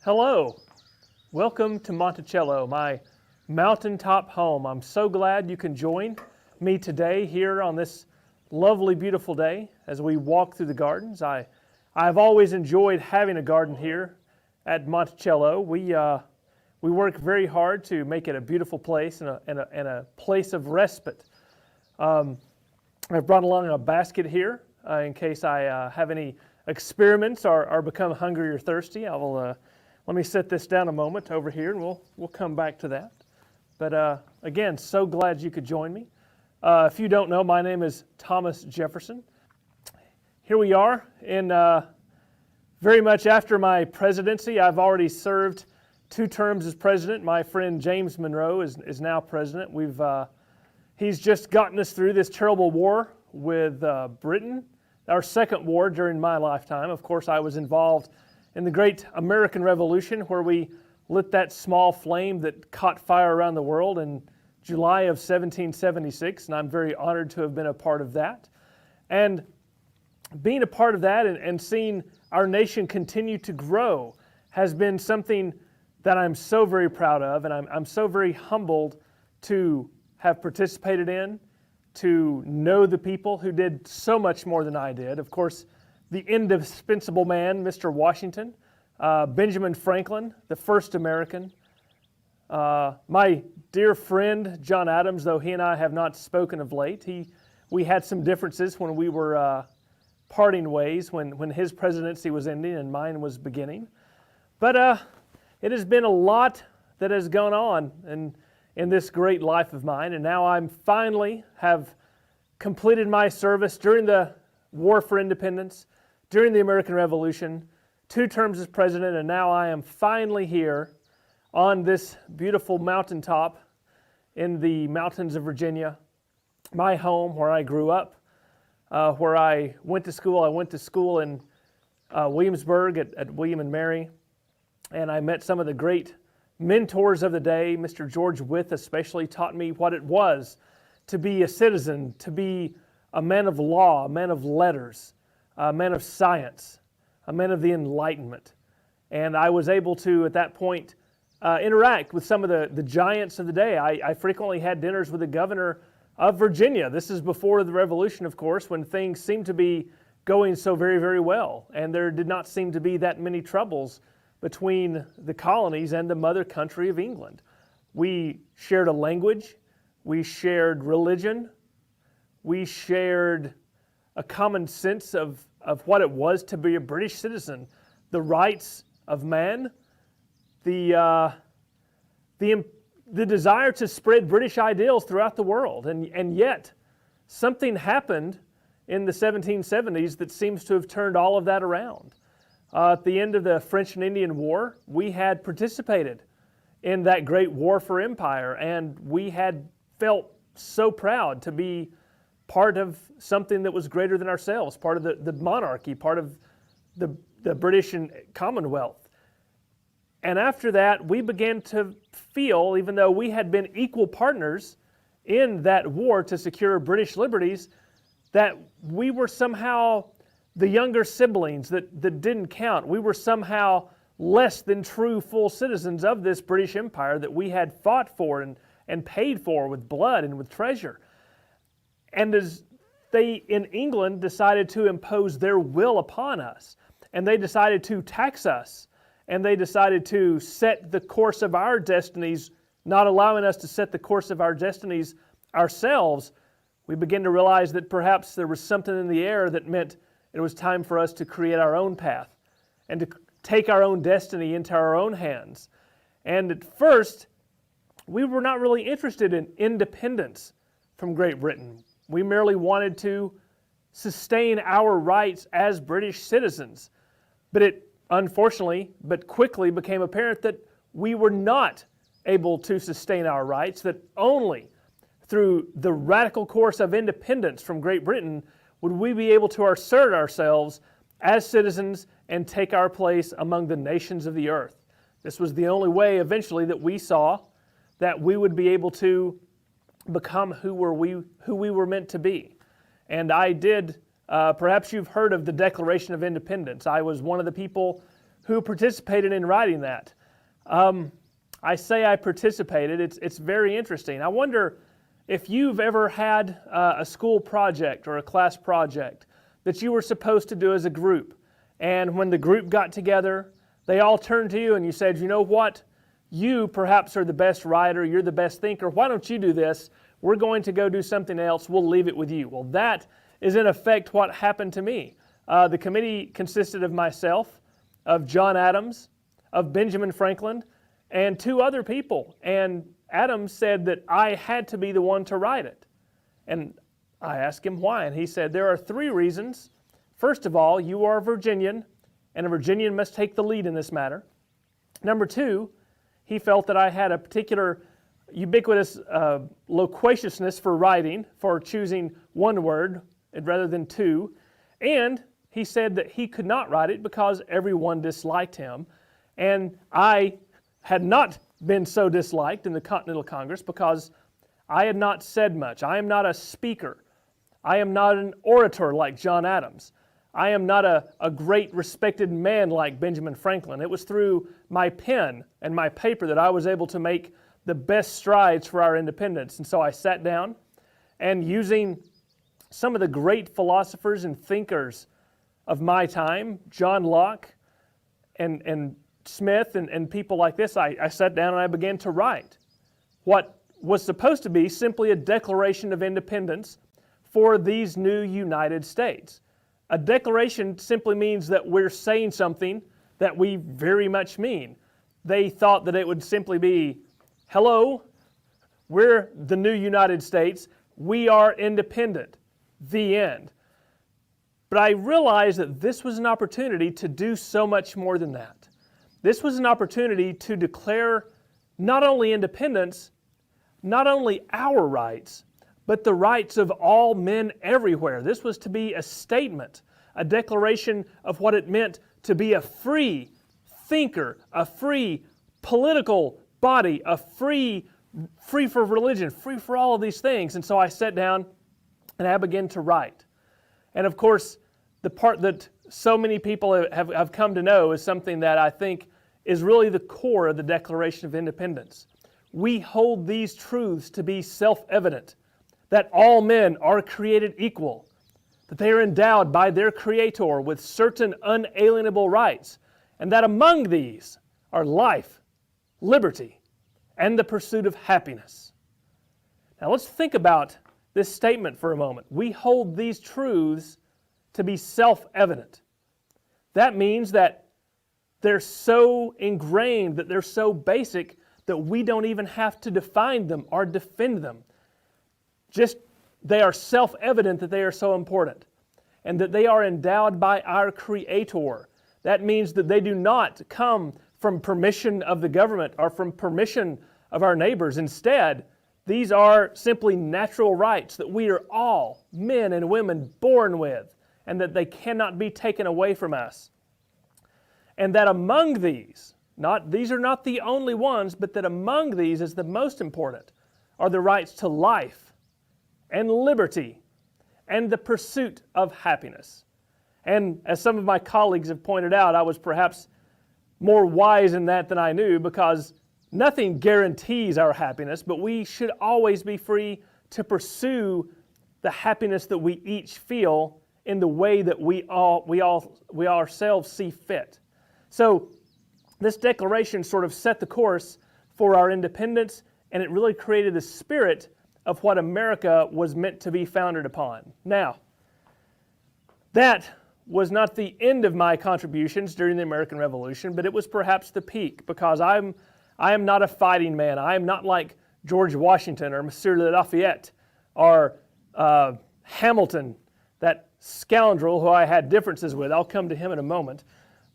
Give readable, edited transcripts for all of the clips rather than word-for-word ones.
Hello, welcome to Monticello, my mountaintop home. I'm so glad you can join me today here on this lovely, beautiful day as we walk through the gardens. I've always enjoyed having a garden here at Monticello. We work very hard to make it a beautiful place and a place of respite. I've brought along a basket here in case I have any experiments or become hungry or thirsty. Let me set this down a moment over here, and we'll come back to that. But again, so glad you could join me. If you don't know, my name is Thomas Jefferson. Here we are in very much after my presidency. I've already served 2 terms as president. My friend James Monroe is now president. He's just gotten us through this terrible war with Britain, our second war during my lifetime. Of course, I was involved in the great American Revolution, where we lit that small flame that caught fire around the world in July of 1776, and I'm very honored to have been a part of that. And being a part of that and seeing our nation continue to grow has been something that I'm so very proud of, and I'm so very humbled to have participated in, to know the people who did so much more than I did. Of course, the indispensable man, Mr. Washington, Benjamin Franklin, the first American, my dear friend John Adams, though he and I have not spoken of late. We had some differences when we were parting ways, when his presidency was ending and mine was beginning. But it has been a lot that has gone on in this great life of mine, and now I'm finally have completed my service during the War for Independence, during the American Revolution, 2 terms as president, and now I am finally here on this beautiful mountaintop in the mountains of Virginia, my home where I grew up, where I went to school. I went to school in Williamsburg at William and Mary, and I met some of the great mentors of the day. Mr. George Wythe especially taught me what it was to be a citizen, to be a man of law, a man of letters, a man of science, a man of the Enlightenment. And I was able to, at that point, interact with some of the giants of the day. I frequently had dinners with the governor of Virginia. This is before the Revolution, of course, when things seemed to be going so very, very well. And there did not seem to be that many troubles between the colonies and the mother country of England. We shared a language, we shared religion, we shared a common sense of what it was to be a British citizen, the rights of man, the desire to spread British ideals throughout the world. And yet, something happened in the 1770s that seems to have turned all of that around. At the end of the French and Indian War, we had participated in that great war for empire, and we had felt so proud to be part of something that was greater than ourselves, part of the monarchy, part of the British and Commonwealth. And after that, we began to feel, even though we had been equal partners in that war to secure British liberties, that we were somehow the younger siblings that didn't count. We were somehow less than true full citizens of this British Empire that we had fought for and paid for with blood and with treasure. And as they in England decided to impose their will upon us, and they decided to tax us, and they decided to set the course of our destinies, not allowing us to set the course of our destinies ourselves, we began to realize that perhaps there was something in the air that meant it was time for us to create our own path and to take our own destiny into our own hands. And at first, we were not really interested in independence from Great Britain. We merely wanted to sustain our rights as British citizens. But it, unfortunately, but quickly became apparent that we were not able to sustain our rights, that only through the radical course of independence from Great Britain would we be able to assert ourselves as citizens and take our place among the nations of the earth. This was the only way eventually that we saw that we would be able to become who we were meant to be. And I did, perhaps you've heard of the Declaration of Independence. I was one of the people who participated in writing that. I say I participated. It's very interesting. I wonder if you've ever had a school project or a class project that you were supposed to do as a group. And when the group got together, they all turned to you and you said, you know what? You perhaps are the best writer, you're the best thinker. Why don't you do this? We're going to go do something else. We'll leave it with you. Well, that is in effect what happened to me. The committee consisted of myself, of John Adams, of Benjamin Franklin, and 2 other people. And Adams said that I had to be the one to write it. And I asked him why, and he said, there are 3 reasons. First of all, you are a Virginian, and a Virginian must take the lead in this matter. Number 2, he felt that I had a particular ubiquitous loquaciousness for writing, for choosing one word rather than 2. And he said that he could not write it because everyone disliked him. And I had not been so disliked in the Continental Congress because I had not said much. I am not a speaker. I am not an orator like John Adams. I am not a great respected man like Benjamin Franklin. It was through my pen and my paper that I was able to make the best strides for our independence. And so I sat down and using some of the great philosophers and thinkers of my time, John Locke and Smith and people like this, I sat down and I began to write what was supposed to be simply a Declaration of Independence for these new United States. A declaration simply means that we're saying something that we very much mean. They thought that it would simply be, hello, we're the new United States, we are independent, the end. But I realized that this was an opportunity to do so much more than that. This was an opportunity to declare not only independence, not only our rights, but the rights of all men everywhere. This was to be a statement, a declaration of what it meant to be a free thinker, a free political body, a free for religion, free for all of these things. And so I sat down and I began to write. And of course, the part that so many people have come to know is something that I think is really the core of the Declaration of Independence. We hold these truths to be self-evident, that all men are created equal, that they are endowed by their Creator with certain unalienable rights, and that among these are life, liberty, and the pursuit of happiness. Now let's think about this statement for a moment. We hold these truths to be self-evident. That means that they're so ingrained, that they're so basic, that we don't even have to define them or defend them. Just they are self-evident that they are so important and that they are endowed by our Creator. That means that they do not come from permission of the government or from permission of our neighbors. Instead, these are simply natural rights that we are all, men and women, born with, and that they cannot be taken away from us. And that among these are not the only ones, but that among these is the most important, are the rights to life and liberty and the pursuit of happiness. And as some of my colleagues have pointed out, I was perhaps more wise in that than I knew, because nothing guarantees our happiness, but we should always be free to pursue the happiness that we each feel in the way that we ourselves see fit. So this declaration sort of set the course for our independence, and it really created the spirit of what America was meant to be founded upon. Now, that was not the end of my contributions during the American Revolution, but it was perhaps the peak, because I am not a fighting man. I am not like George Washington or Monsieur Lafayette or Hamilton, that scoundrel who I had differences with. I'll come to him in a moment.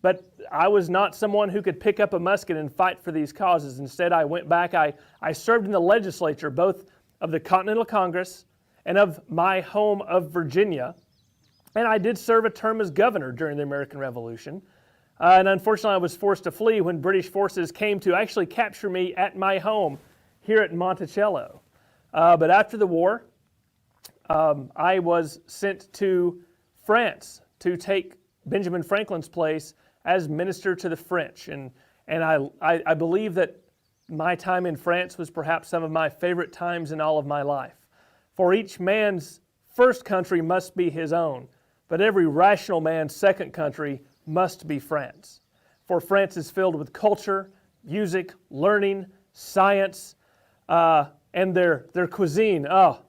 But I was not someone who could pick up a musket and fight for these causes. Instead, I went back. I served in the legislature, both of the Continental Congress and of my home of Virginia. And I did serve a term as governor during the American Revolution. And unfortunately, I was forced to flee when British forces came to actually capture me at my home here at Monticello. But after the war, I was sent to France to take Benjamin Franklin's place as minister to the French. And I believe that my time in France was perhaps some of my favorite times in all of my life. For each man's first country must be his own, but every rational man's second country must be France. For France is filled with culture, music, learning, science, and their cuisine. Oh,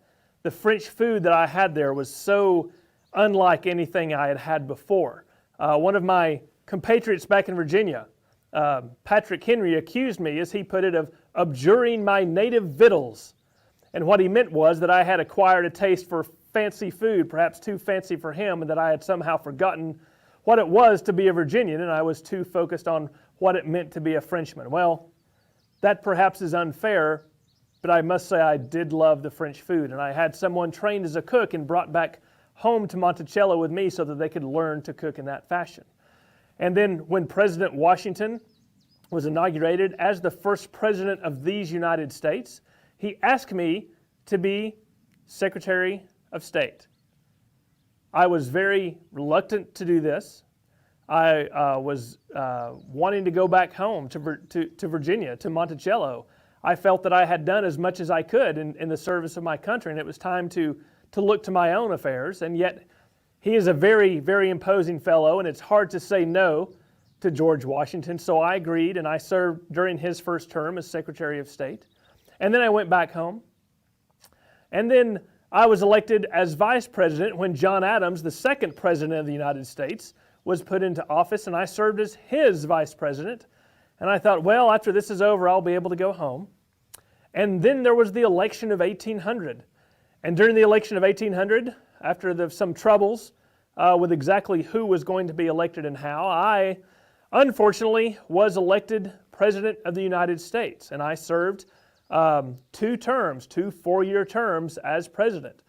the French food that I had there was so unlike anything I had had before. One of my compatriots back in Virginia, Patrick Henry, accused me, as he put it, of abjuring my native victuals. And what he meant was that I had acquired a taste for fancy food, perhaps too fancy for him, and that I had somehow forgotten what it was to be a Virginian, and I was too focused on what it meant to be a Frenchman. Well, that perhaps is unfair, but I must say I did love the French food, and I had someone trained as a cook and brought back home to Monticello with me so that they could learn to cook in that fashion. And then when President Washington was inaugurated as the first president of these United States, he asked me to be Secretary of State. I was very reluctant to do this. I was wanting to go back home to Virginia, to Monticello. I felt that I had done as much as I could in the service of my country, and it was time to look to my own affairs. And yet, he is a very, very imposing fellow, and it's hard to say no to George Washington. So I agreed, and I served during his first term as Secretary of State. And then I went back home. And then I was elected as Vice President when John Adams, the second President of the United States, was put into office, and I served as his Vice President. And I thought, well, after this is over, I'll be able to go home. And then there was the election of 1800. And during the election of 1800, after some troubles with exactly who was going to be elected and how, I, unfortunately, was elected President of the United States. And I served 2 4-year terms as President.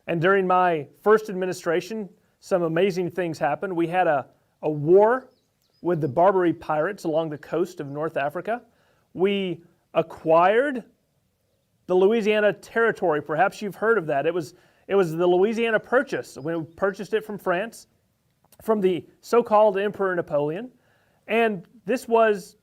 And during my first administration, some amazing things happened. We had a war with the Barbary pirates along the coast of North Africa. We acquired the Louisiana Territory. Perhaps you've heard of that. It was the Louisiana Purchase. We purchased it from France, from the so-called Emperor Napoleon. And this was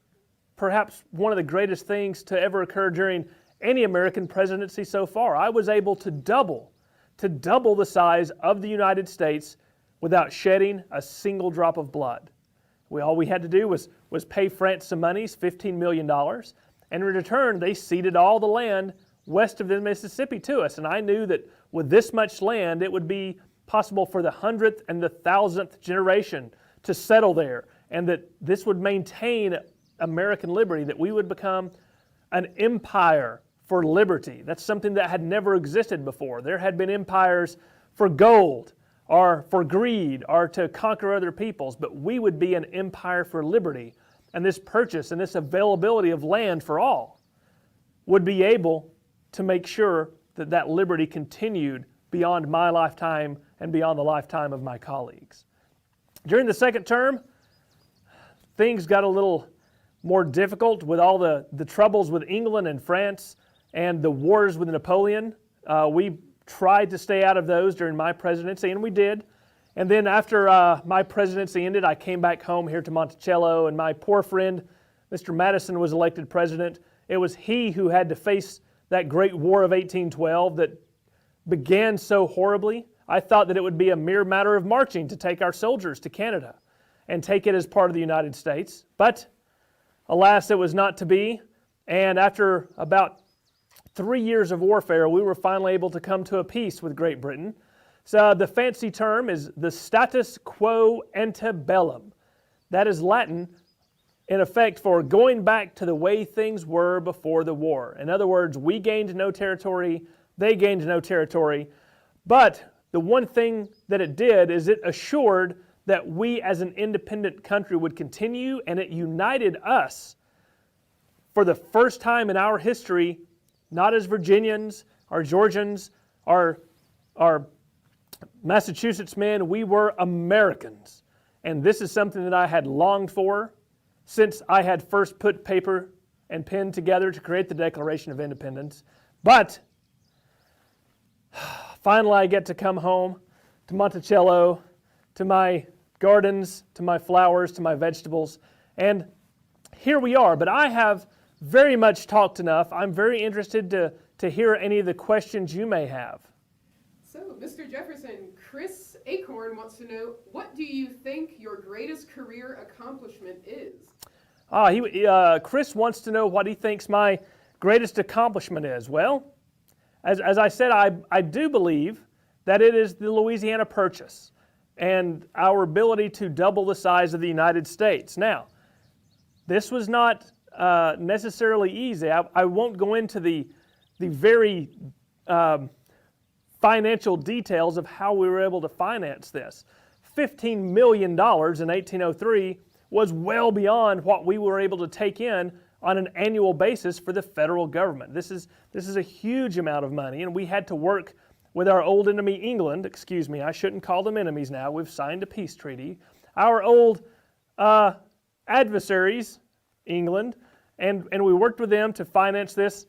perhaps one of the greatest things to ever occur during any American presidency so far. I was able to double the size of the United States without shedding a single drop of blood. All we had to do was pay France some monies, $15 million, and in return they ceded all the land west of the Mississippi to us. And I knew that with this much land, it would be possible for the 100th and the 1000th generation to settle there, and that this would maintain American liberty, that we would become an empire for liberty. That's something that had never existed before. There had been empires for gold, or for greed, or to conquer other peoples, but we would be an empire for liberty. And this purchase and this availability of land for all would be able to make sure that that liberty continued beyond my lifetime and beyond the lifetime of my colleagues. During the second term, things got a little more difficult with all the troubles with England and France and the wars with Napoleon. We tried to stay out of those during my presidency, and we did. And then after my presidency ended, I came back home here to Monticello, and my poor friend, Mr. Madison, was elected president. It was he who had to face that great war of 1812 that began so horribly. I thought that it would be a mere matter of marching to take our soldiers to Canada and take it as part of the United States. But alas, it was not to be. And after about 3 years of warfare, we were finally able to come to a peace with Great Britain. So the fancy term is the status quo ante bellum. That is Latin, in effect, for going back to the way things were before the war. In other words, we gained no territory, they gained no territory. But the one thing that it did is it assured that we as an independent country would continue, and it united us for the first time in our history, not as Virginians or Georgians or Massachusetts men. We were Americans. And this is something that I had longed for since I had first put paper and pen together to create the Declaration of Independence. But finally I get to come home to Monticello, to my gardens, to my flowers, to my vegetables. And here we are. But I have very much talked enough. I'm very interested to hear any of the questions you may have. So, Mr. Jefferson, Chris Acorn wants to know, what do you think your greatest career accomplishment is? Chris wants to know what he thinks my greatest accomplishment is. Well, as I said, I do believe that it is the Louisiana Purchase and our ability to double the size of the United States. Now, this was not necessarily easy. I won't go into the very financial details of how we were able to finance this. $15 million in 1803 was well beyond what we were able to take in on an annual basis for the federal government. This is a huge amount of money, and we had to work with our old enemy England. Excuse me, I shouldn't call them enemies now. We've signed a peace treaty. Our old adversaries, England, and we worked with them to finance this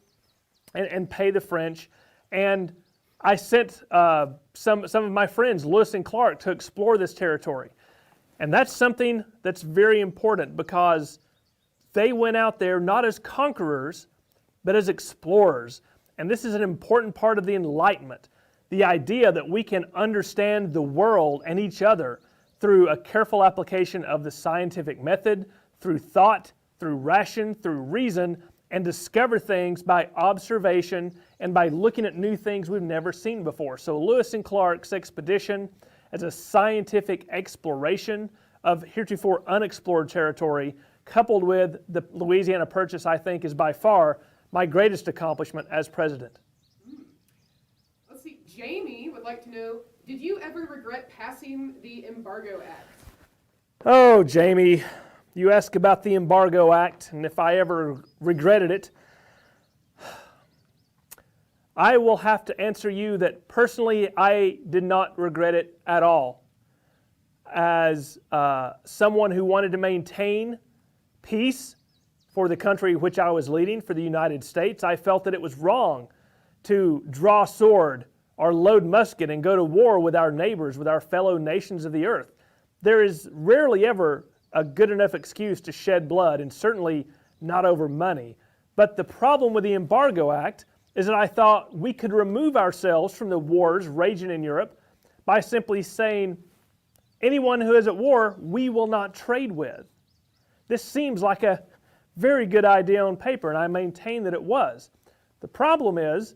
and pay the French. And I sent some of my friends, Lewis and Clark, to explore this territory. And that's something that's very important because they went out there not as conquerors, but as explorers. And this is an important part of the Enlightenment. The idea that we can understand the world and each other through a careful application of the scientific method, through thought, through ration, through reason, and discover things by observation and by looking at new things we've never seen before. So Lewis and Clark's expedition as a scientific exploration of heretofore unexplored territory, coupled with the Louisiana Purchase, I think is by far my greatest accomplishment as president. Let's see, Jamie would like to know, did you ever regret passing the Embargo Act? Oh, Jamie, you ask about the Embargo Act and if I ever regretted it. I will have to answer you that personally I did not regret it at all. As someone who wanted to maintain peace for the country which I was leading, for the United States, I felt that it was wrong to draw sword or load musket and go to war with our neighbors, with our fellow nations of the earth. There is rarely ever a good enough excuse to shed blood, and certainly not over money. But the problem with the Embargo Act is that I thought we could remove ourselves from the wars raging in Europe by simply saying, anyone who is at war, we will not trade with. This seems like a very good idea on paper, and I maintain that it was. The problem is,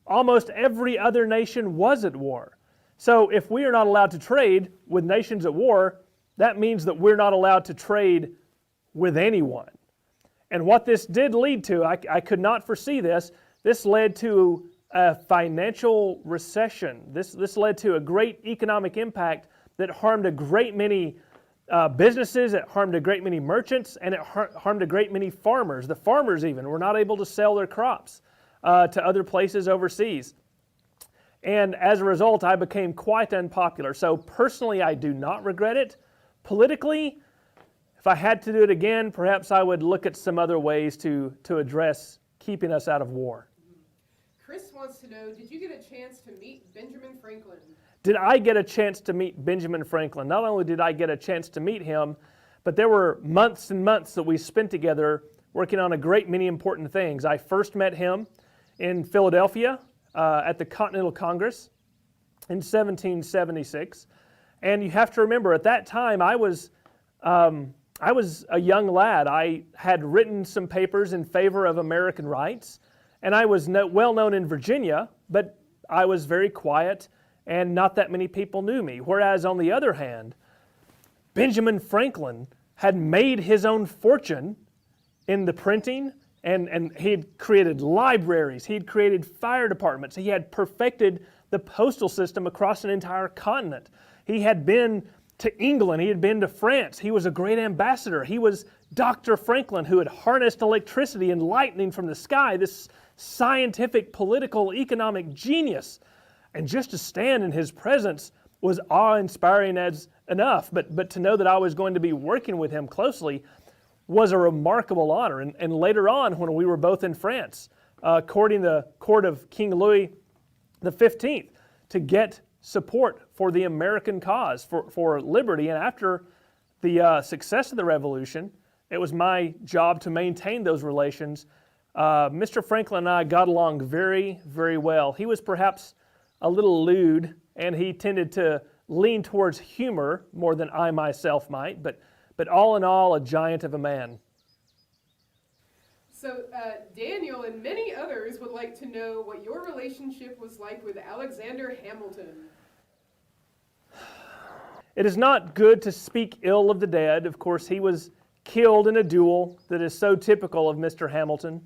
almost every other nation was at war. So if we are not allowed to trade with nations at war, that means that we're not allowed to trade with anyone. And what this did lead to, I could not foresee this, this led to a financial recession. This led to a great economic impact that harmed a great many businesses, it harmed a great many merchants, and it harmed a great many farmers. The farmers even were not able to sell their crops to other places overseas. And as a result, I became quite unpopular. So personally, I do not regret it. Politically, if I had to do it again, perhaps I would look at some other ways to address keeping us out of war. Chris wants to know, did you get a chance to meet Benjamin Franklin? Did I get a chance to meet Benjamin Franklin? Not only did I get a chance to meet him, but there were months and months that we spent together working on a great many important things. I first met him in Philadelphia at the Continental Congress in 1776. And you have to remember, at that time, I was a young lad. I had written some papers in favor of American rights, and I was well known in Virginia, but I was very quiet, and not that many people knew me. Whereas, on the other hand, Benjamin Franklin had made his own fortune in the printing, and he had created libraries, he had created fire departments, he had perfected the postal system across an entire continent. He had been to England, he had been to France, he was a great ambassador. He was Dr. Franklin, who had harnessed electricity and lightning from the sky, this scientific, political, economic genius. And just to stand in his presence was awe-inspiring as enough, but to know that I was going to be working with him closely was a remarkable honor. And later on, when we were both in France, courting the court of King Louis XV, to get support for the American cause, for liberty. And after the success of the Revolution, it was my job to maintain those relations. Mr. Franklin and I got along very, very well. He was perhaps a little lewd, and he tended to lean towards humor more than I myself might, but all in all, a giant of a man. So Daniel and many others would like to know what your relationship was like with Alexander Hamilton. It is not good to speak ill of the dead. Of course, he was killed in a duel that is so typical of Mr. Hamilton.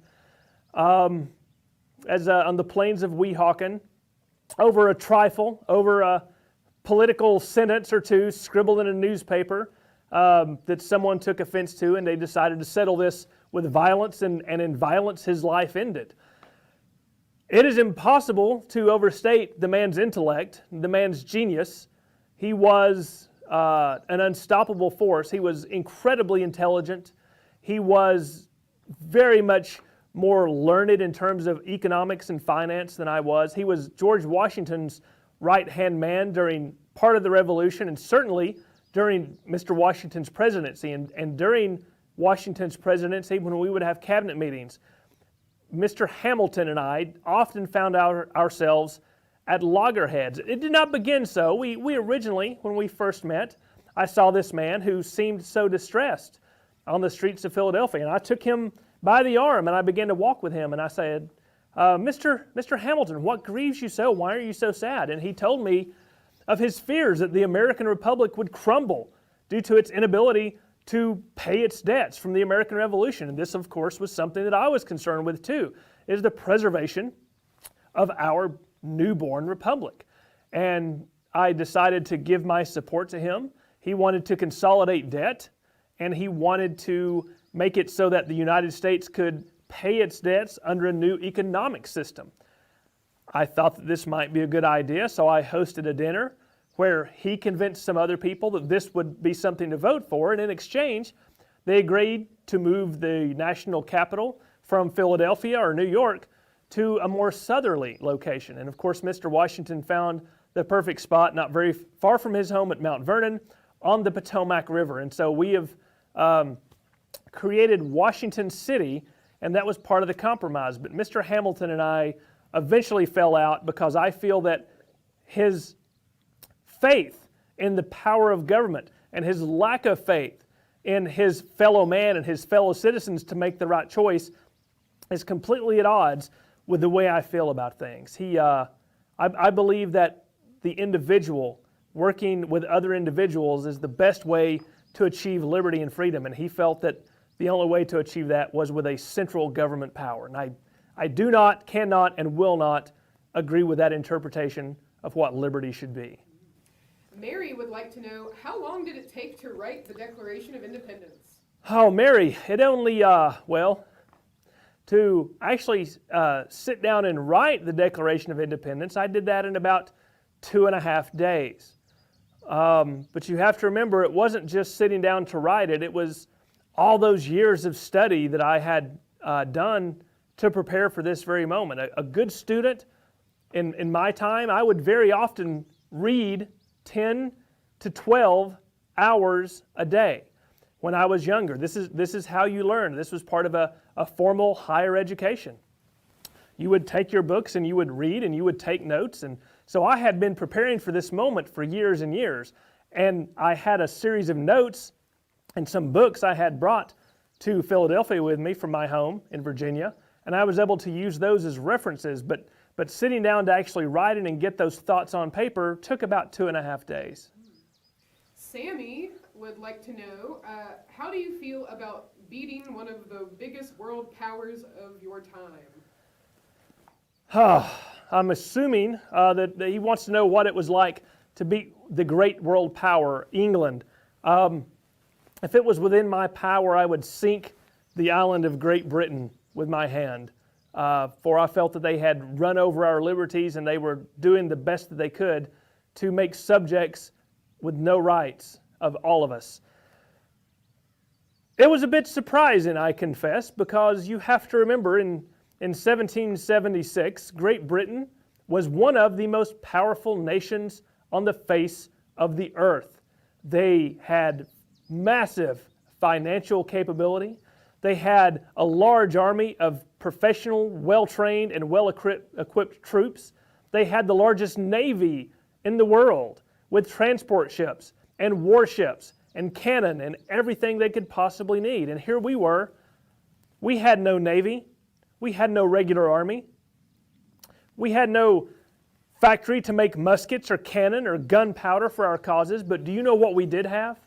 On the plains of Weehawken, over a trifle, over a political sentence or two scribbled in a newspaper that someone took offense to, and they decided to settle this with violence, and in violence his life ended. It is impossible to overstate the man's intellect, the man's genius. He was an unstoppable force. He was incredibly intelligent. He was very much more learned in terms of economics and finance than I was. He was George Washington's right-hand man during part of the Revolution, and certainly during Mr. Washington's presidency. And during Washington's presidency, when we would have cabinet meetings, Mr. Hamilton and I often found ourselves at loggerheads. It did not begin so. We originally, when we first met, I saw this man who seemed so distressed on the streets of Philadelphia, and I took him by the arm and I began to walk with him, and I said, Mr. Hamilton, what grieves you so? Why are you so sad? And he told me of his fears that the American Republic would crumble due to its inability to pay its debts from the American Revolution. And this, of course, was something that I was concerned with too, is the preservation of our newborn republic. And I decided to give my support to him. He wanted to consolidate debt, and he wanted to make it so that the United States could pay its debts under a new economic system. I thought that this might be a good idea, so I hosted a dinner where he convinced some other people that this would be something to vote for, and in exchange, they agreed to move the national capital from Philadelphia or New York to a more southerly location. And of course, Mr. Washington found the perfect spot not very far from his home at Mount Vernon on the Potomac River. And so we have created Washington City, and that was part of the compromise. But Mr. Hamilton and I eventually fell out because I feel that his faith in the power of government and his lack of faith in his fellow man and his fellow citizens to make the right choice is completely at odds with the way I feel about things. I believe that the individual working with other individuals is the best way to achieve liberty and freedom, and he felt that the only way to achieve that was with a central government power. And I do not, cannot, and will not agree with that interpretation of what liberty should be. Mary would like to know, how long did it take to write the Declaration of Independence? Oh, Mary, it only, to actually sit down and write the Declaration of Independence, I did that in about 2.5 days. But you have to remember, it wasn't just sitting down to write it, it was all those years of study that I had done to prepare for this very moment. A good student in my time, I would very often read 10 to 12 hours a day when I was younger. This is how you learn. This was part of a formal higher education. You would take your books and you would read and you would take notes. And so I had been preparing for this moment for years and years. And I had a series of notes and some books I had brought to Philadelphia with me from my home in Virginia. And I was able to use those as references. But sitting down to actually write it and get those thoughts on paper took about 2.5 days. Sammy would like to know, how do you feel about beating one of the biggest world powers of your time? I'm assuming that he wants to know what it was like to beat the great world power, England. If it was within my power, I would sink the island of Great Britain with my hand. For I felt that they had run over our liberties and they were doing the best that they could to make subjects with no rights of all of us. It was a bit surprising, I confess, because you have to remember in 1776, Great Britain was one of the most powerful nations on the face of the earth. They had massive financial capability. They had a large army of professional, well-trained, and well-equipped troops. They had the largest navy in the world with transport ships and warships and cannon and everything they could possibly need. And here we were. We had no navy. We had no regular army. We had no factory to make muskets or cannon or gunpowder for our causes. But do you know what we did have?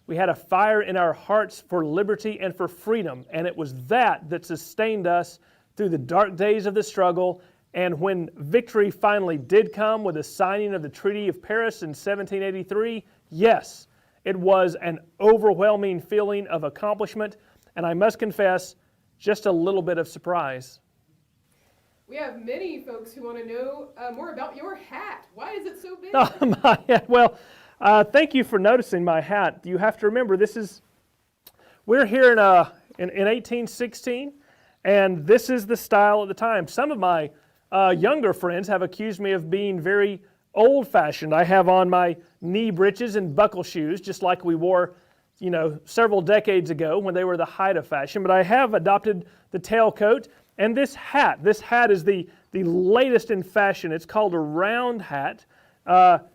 We had a fire in our hearts for liberty and for freedom. And it was that sustained us through the dark days of the struggle. And when victory finally did come with the signing of the Treaty of Paris in 1783, yes, it was an overwhelming feeling of accomplishment. And I must confess, just a little bit of surprise. We have many folks who want to know more about your hat. Why is it so big? Oh, my hat. Well, thank you for noticing my hat. You have to remember, we're here in 1816, and this is the style at the time. Some of my younger friends have accused me of being very old-fashioned. I have on my knee breeches and buckle shoes, just like we wore, several decades ago when they were the height of fashion. But I have adopted the tailcoat and this hat. This hat is the latest in fashion. It's called a round hat.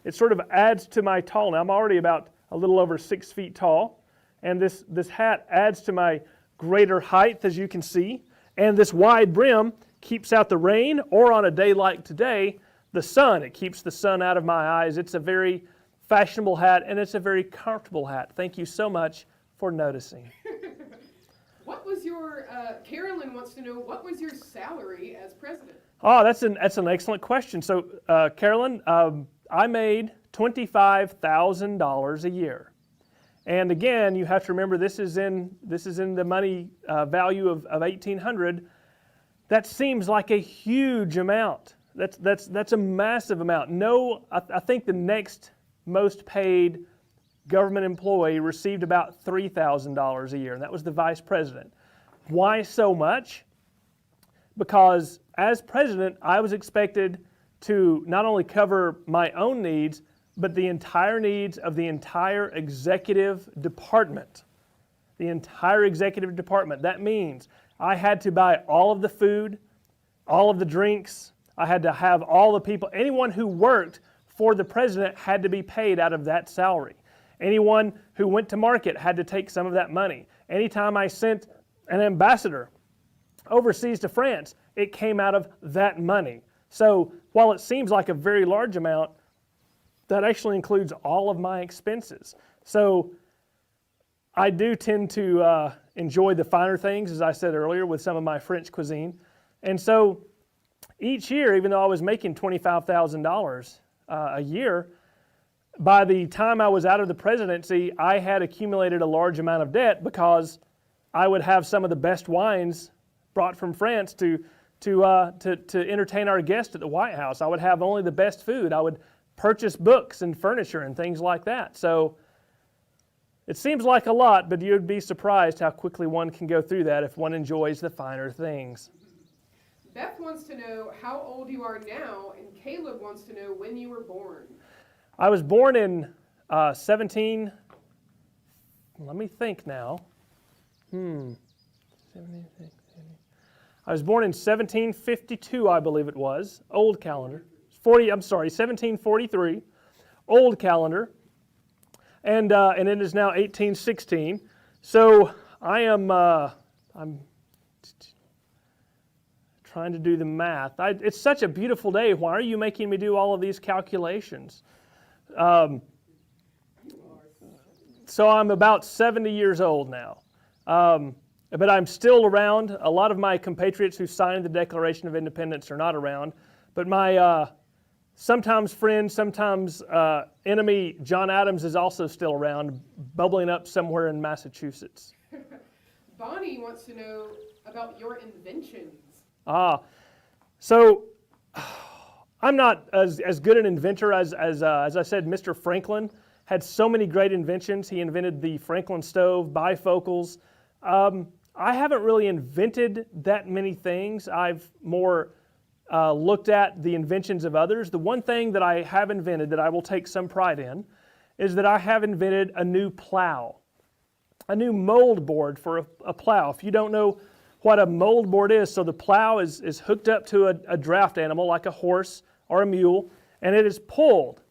It sort of adds to my tall. Now I'm already about a little over 6 feet tall, and this hat adds to my greater height, as you can see. And this wide brim keeps out the rain, or on a day like today, the sun. It keeps the sun out of my eyes. It's a very fashionable hat, and it's a very comfortable hat. Thank you so much for noticing. What was your, Carolyn wants to know, what was your salary as president? Oh, that's an excellent question. So, Carolyn, I made $25,000 a year. And again, you have to remember this is in the money value of 1800. That seems like a huge amount. That's a massive amount. No, I think the next most paid government employee received about $3,000 a year, and that was the vice president. Why so much? Because as president, I was expected to not only cover my own needs, but the entire needs of the entire executive department. The entire executive department. That means I had to buy all of the food, all of the drinks. I had to have all the people, anyone who worked for the president had to be paid out of that salary. Anyone who went to market had to take some of that money. Anytime I sent an ambassador overseas to France, it came out of that money. So while it seems like a very large amount, that actually includes all of my expenses. So I do tend to enjoy the finer things, as I said earlier, with some of my French cuisine. And so each year, even though I was making $25,000 a year, by the time I was out of the presidency, I had accumulated a large amount of debt because I would have some of the best wines brought from France to entertain our guests at the White House. I would have only the best food. I would purchase books and furniture and things like that. So it seems like a lot, but you'd be surprised how quickly one can go through that if one enjoys the finer things. Beth wants to know how old you are now, and Caleb wants to know when you were born. I was born in let me think now. I was born in 1752, I believe it was, old calendar. 1743, old calendar. And it is now 1816. So I'm trying to do the math. It's such a beautiful day. Why are you making me do all of these calculations? So I'm about 70 years old now. But I'm still around. A lot of my compatriots who signed the Declaration of Independence are not around. But my sometimes friend, sometimes enemy, John Adams, is also still around, bubbling up somewhere in Massachusetts. Bonnie wants to know about your inventions. So I'm not as good an inventor as I said. Mr. Franklin had so many great inventions. He invented the Franklin stove, bifocals. I haven't really invented that many things. I've more looked at the inventions of others, the one thing that I have invented that I will take some pride in is that I have invented a new plow, a new mold board for a plow. If you don't know what a mold board is, so the plow is hooked up to a draft animal like a horse or a mule, and it is pulled,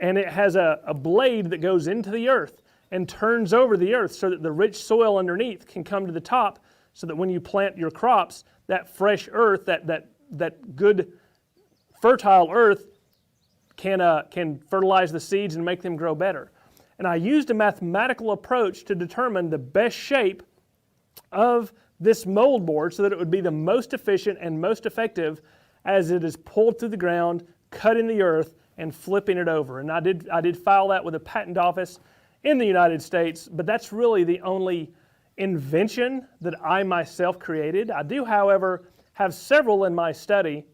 and it has a blade that goes into the earth and turns over the earth so that the rich soil underneath can come to the top, so that when you plant your crops, that fresh earth, that good fertile earth can fertilize the seeds and make them grow better. And I used a mathematical approach to determine the best shape of this mold board so that it would be the most efficient and most effective as it is pulled through the ground, cut in the earth, and flipping it over. And I did file that with a patent office in the United States, but that's really the only invention that I myself created. I do, however, have several in my study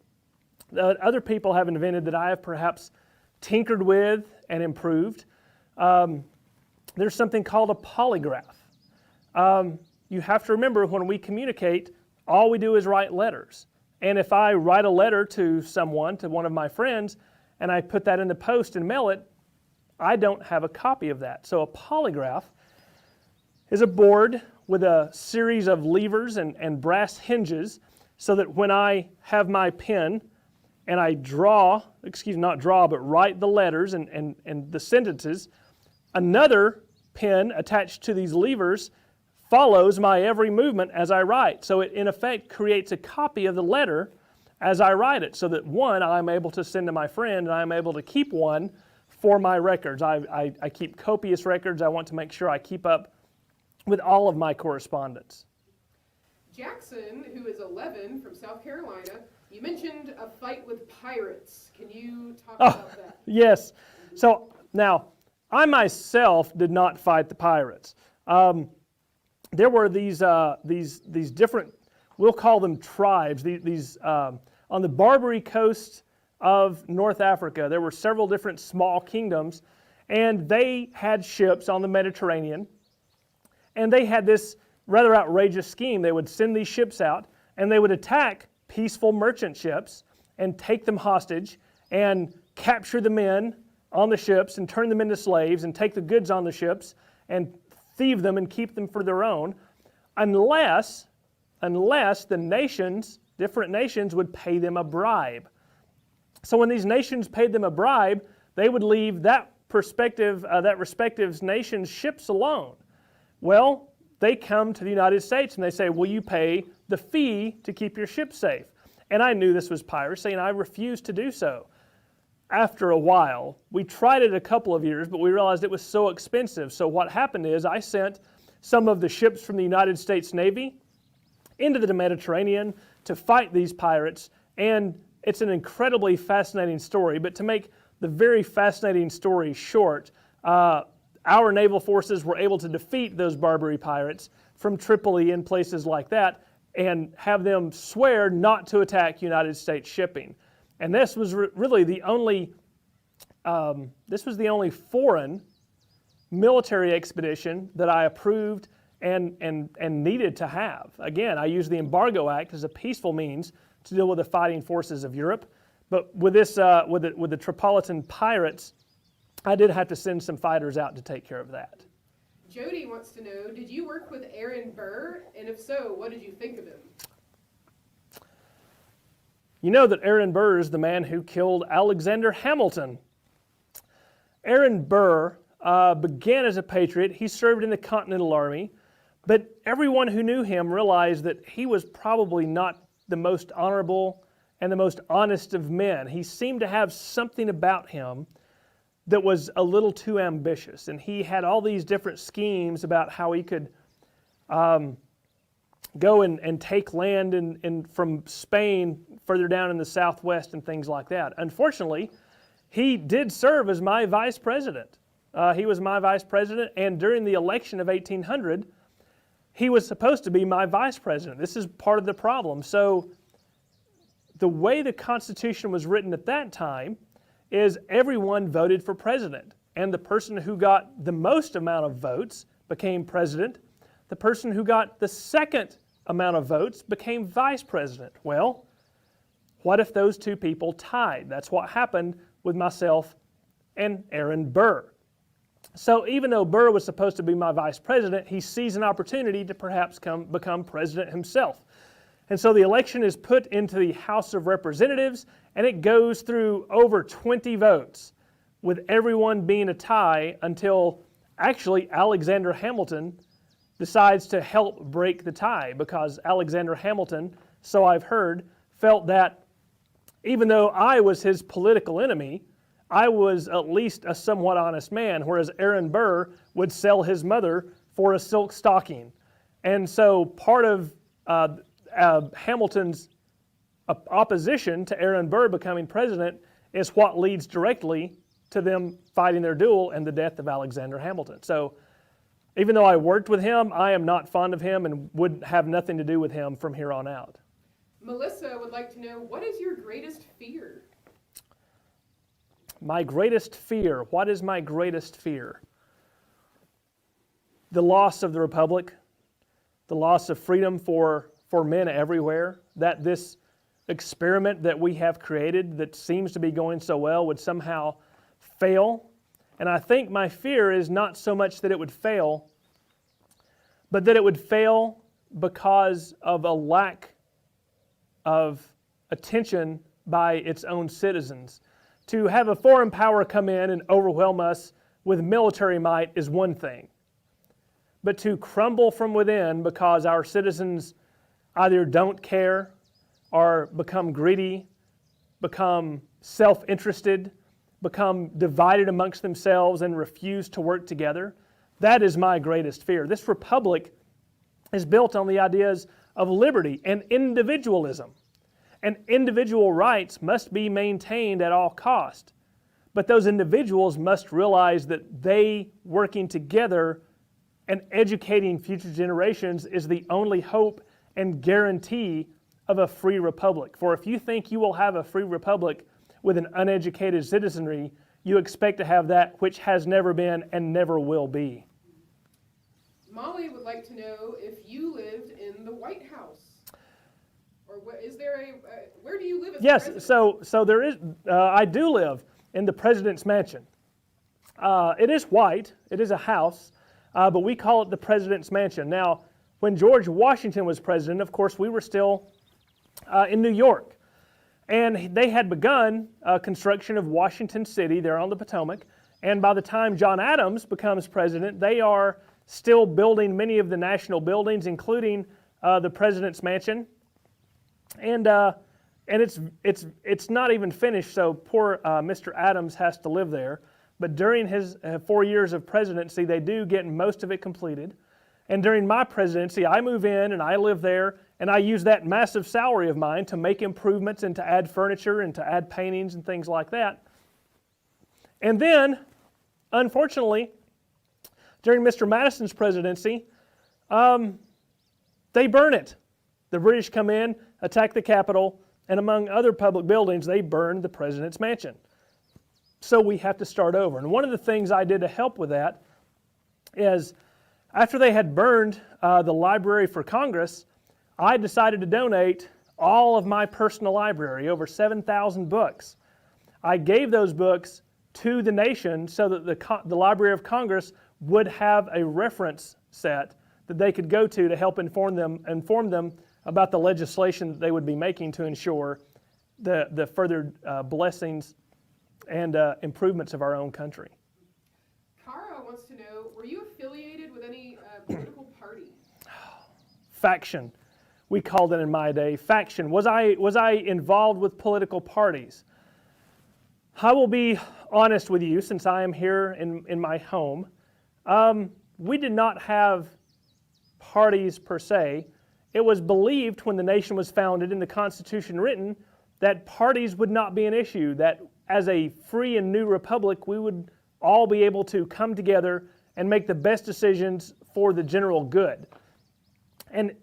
that other people have invented that I have perhaps tinkered with and improved. There's something called a polygraph. You have to remember, when we communicate, all we do is write letters. And if I write a letter to someone, to one of my friends, and I put that in the post and mail it, I don't have a copy of that. So a polygraph is a board with a series of levers and brass hinges, so that when I have my pen and I write the letters and the sentences, another pen attached to these levers follows my every movement as I write. So it, in effect, creates a copy of the letter as I write it, so that one, I'm able to send to my friend, and I'm able to keep one for my records. I keep copious records. I want to make sure I keep up with all of my correspondence. Jackson, who is 11 from South Carolina, you mentioned a fight with pirates. Can you talk about that? Yes. So now, I myself did not fight the pirates. There were these different, we'll call them tribes. These on the Barbary coast of North Africa, there were several different small kingdoms, and they had ships on the Mediterranean, and they had this rather outrageous scheme. They would send these ships out, and they would attack peaceful merchant ships and take them hostage and capture the men on the ships and turn them into slaves and take the goods on the ships and thieve them and keep them for their own, unless the nations, different nations, would pay them a bribe. So when these nations paid them a bribe, they would leave that respective nation's ships alone. Well, they come to the United States and they say, will you pay the fee to keep your ship safe? And I knew this was piracy, and I refused to do so. After a while, we tried it a couple of years, but we realized it was so expensive. So what happened is I sent some of the ships from the United States Navy into the Mediterranean to fight these pirates, and it's an incredibly fascinating story. But to make the very fascinating story short, our naval forces were able to defeat those Barbary pirates from Tripoli and places like that, and have them swear not to attack United States shipping. And this was really the only foreign military expedition that I approved and needed to have. Again, I used the Embargo Act as a peaceful means to deal with the fighting forces of Europe, but with this with the Tripolitan pirates, I did have to send some fighters out to take care of that. Jody wants to know, did you work with Aaron Burr? And if so, what did you think of him? You know that Aaron Burr is the man who killed Alexander Hamilton. Aaron Burr began as a patriot. He served in the Continental Army, but everyone who knew him realized that he was probably not the most honorable and the most honest of men. He seemed to have something about him that was a little too ambitious, and he had all these different schemes about how he could go and take land from Spain further down in the southwest and things like that. Unfortunately, he did serve as my vice president. He was my vice president, and during the election of 1800, he was supposed to be my vice president. This is part of the problem. So the way the Constitution was written at that time is everyone voted for president, and the person who got the most amount of votes became president. The person who got the second amount of votes became vice president. Well, What if those two people tied? That's what happened with myself and Aaron Burr. So even though Burr was supposed to be my vice president, he sees an opportunity to perhaps become president himself. And so the election is put into the House of Representatives, and it goes through over 20 votes, with everyone being a tie until actually Alexander Hamilton decides to help break the tie, because Alexander Hamilton, so I've heard, felt that even though I was his political enemy, I was at least a somewhat honest man, whereas Aaron Burr would sell his mother for a silk stocking. And so part of Hamilton's opposition to Aaron Burr becoming president is what leads directly to them fighting their duel and the death of Alexander Hamilton. So even though I worked with him, I am not fond of him and would have nothing to do with him from here on out. Melissa would like to know, what is your greatest fear? My greatest fear. What is my greatest fear? The loss of the Republic, the loss of freedom for men everywhere, that this experiment that we have created that seems to be going so well would somehow fail. And I think my fear is not so much that it would fail, but that it would fail because of a lack of attention by its own citizens. To have a foreign power come in and overwhelm us with military might is one thing. But to crumble from within because our citizens either don't care or become greedy, become self-interested, become divided amongst themselves and refuse to work together, that is my greatest fear. This republic is built on the ideas of liberty and individualism. And individual rights must be maintained at all cost. But those individuals must realize that they working together and educating future generations is the only hope and guarantee of a free republic. For if you think you will have a free republic with an uneducated citizenry, you expect to have that which has never been and never will be. Molly would like to know if you lived in the White House. Or is there where do you live as president? Yes, so there is, I do live in the president's mansion. It is white, it is a house, but we call it the president's mansion. Now, when George Washington was president, of course, we were still in New York. And they had begun construction of Washington City there on the Potomac. And by the time John Adams becomes president, they are still building many of the national buildings, including the president's mansion. And it's not even finished, so poor Mr. Adams has to live there. But during his 4 years of presidency, they do get most of it completed. And during my presidency, I move in and I live there, and I use that massive salary of mine to make improvements and to add furniture and to add paintings and things like that. And then, unfortunately, during Mr. Madison's presidency, they burn it. The British come in, attack the Capitol, and among other public buildings, they burn the president's mansion. So we have to start over. And one of the things I did to help with that is, after they had burned the Library for Congress, I decided to donate all of my personal library, over 7,000 books. I gave those books to the nation so that the Library of Congress would have a reference set that they could go to help inform them about the legislation that they would be making to ensure the further blessings and improvements of our own country. Cara wants to know, were you affiliated with any political party? Faction. We called it in my day. Faction. Was I involved with political parties? I will be honest with you, since I am here in my home. We did not have parties per se. It was believed when the nation was founded and the Constitution written that parties would not be an issue, that as a free and new republic, we would all be able to come together and make the best decisions for the general good. And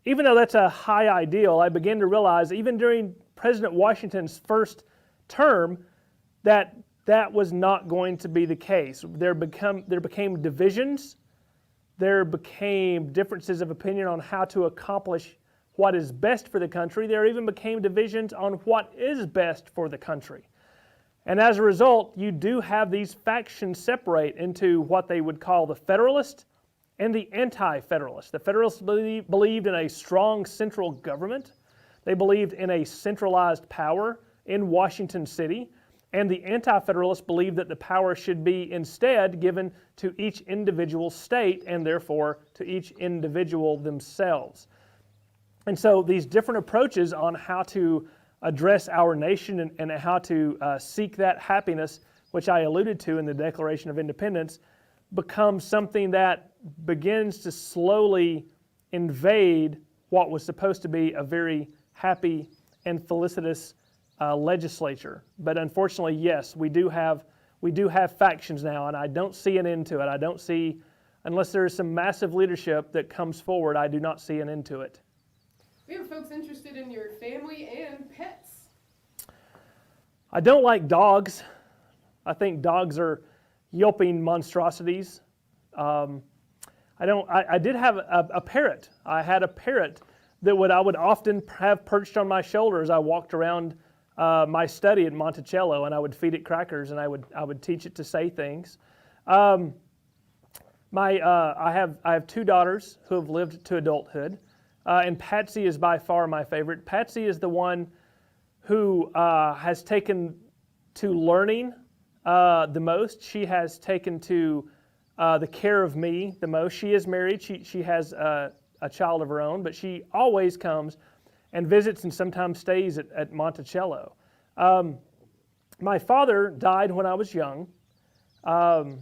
even though that's a high ideal, I began to realize, even during President Washington's first term, that was not going to be the case. There became divisions. There became differences of opinion on how to accomplish what is best for the country. There even became divisions on what is best for the country. And as a result, you do have these factions separate into what they would call the Federalist and the Anti-Federalist. The Federalists believed in a strong central government. They believed in a centralized power in Washington City. And the Anti-Federalists believed that the power should be instead given to each individual state and therefore to each individual themselves. And so these different approaches on how to address our nation and how to seek that happiness, which I alluded to in the Declaration of Independence, becomes something that begins to slowly invade what was supposed to be a very happy and felicitous legislature. But unfortunately, yes, we do have factions now, and I don't see an end to it. I don't see, unless there is some massive leadership that comes forward, I do not see an end to it. We have folks interested in your family and pets. I don't like dogs. I think dogs are yelping monstrosities. I did have a parrot. I had a parrot that I would often have perched on my shoulder as I walked around my study at Monticello, and I would feed it crackers, and I would teach it to say things. I have two daughters who have lived to adulthood, and Patsy is by far my favorite. Patsy is the one who has taken to learning the most. She has taken to the care of me the most. She is married. She has a child of her own, but she always comes and visits and sometimes stays at Monticello. My father died when I was young, and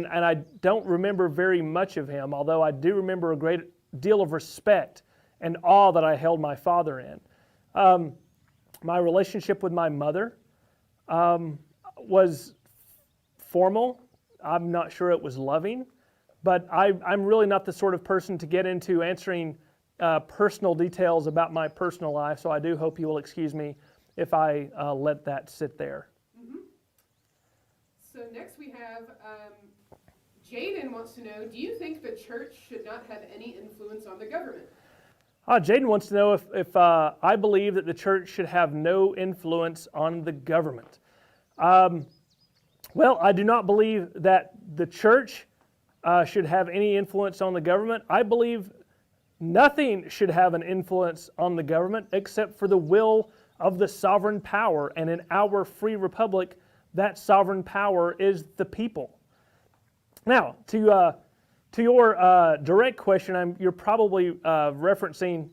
I don't remember very much of him, although I do remember a great deal of respect and awe that I held my father in. My relationship with my mother was formal. I'm not sure it was loving, but I'm really not the sort of person to get into answering personal details about my personal life, so I do hope you will excuse me if I let that sit there. Mm-hmm. So next we have Jaden wants to know, do you think the church should not have any influence on the government? Jaden wants to know if I believe that the church should have no influence on the government. Well, I do not believe that the church should have any influence on the government. I believe nothing should have an influence on the government except for the will of the sovereign power. And in our free republic, that sovereign power is the people. Now, to your direct question, you're probably referencing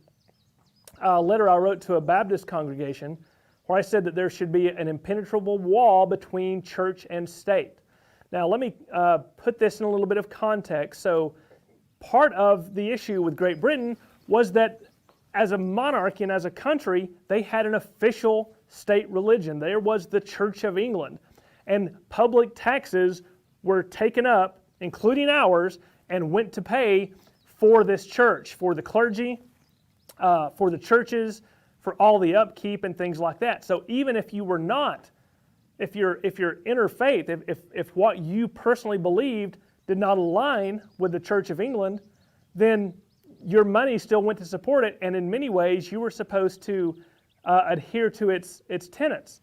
a letter I wrote to a Baptist congregation where I said that there should be an impenetrable wall between church and state. Now, let me put this in a little bit of context. So, part of the issue with Great Britain was that as a monarchy and as a country, they had an official state religion. There was the Church of England. And public taxes were taken up, including ours, and went to pay for this church, for the clergy, for the churches, for all the upkeep and things like that. So even if you were not, if your interfaith, if what you personally believed did not align with the Church of England, then your money still went to support it, and in many ways you were supposed to adhere to its tenets.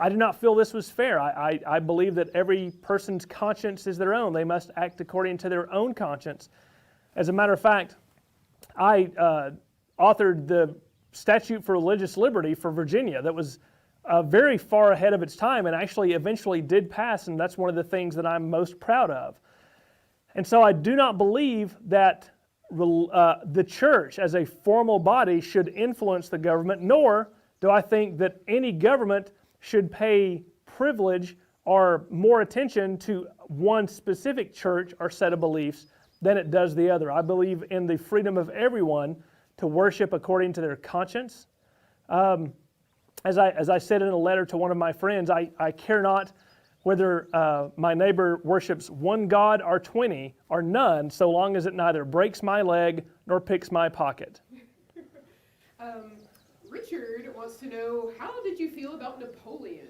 I do not feel this was fair. I believe that every person's conscience is their own. They must act according to their own conscience. As a matter of fact, I authored the Statute for Religious Liberty for Virginia that was very far ahead of its time and actually eventually did pass, and that's one of the things that I'm most proud of. And so I do not believe that the church as a formal body should influence the government, nor do I think that any government should pay privilege or more attention to one specific church or set of beliefs than it does the other. I believe in the freedom of everyone to worship according to their conscience. As I said in a letter to one of my friends, I care not whether my neighbor worships one God or 20 or none, so long as it neither breaks my leg nor picks my pocket. Richard wants to know, how did you feel about Napoleon?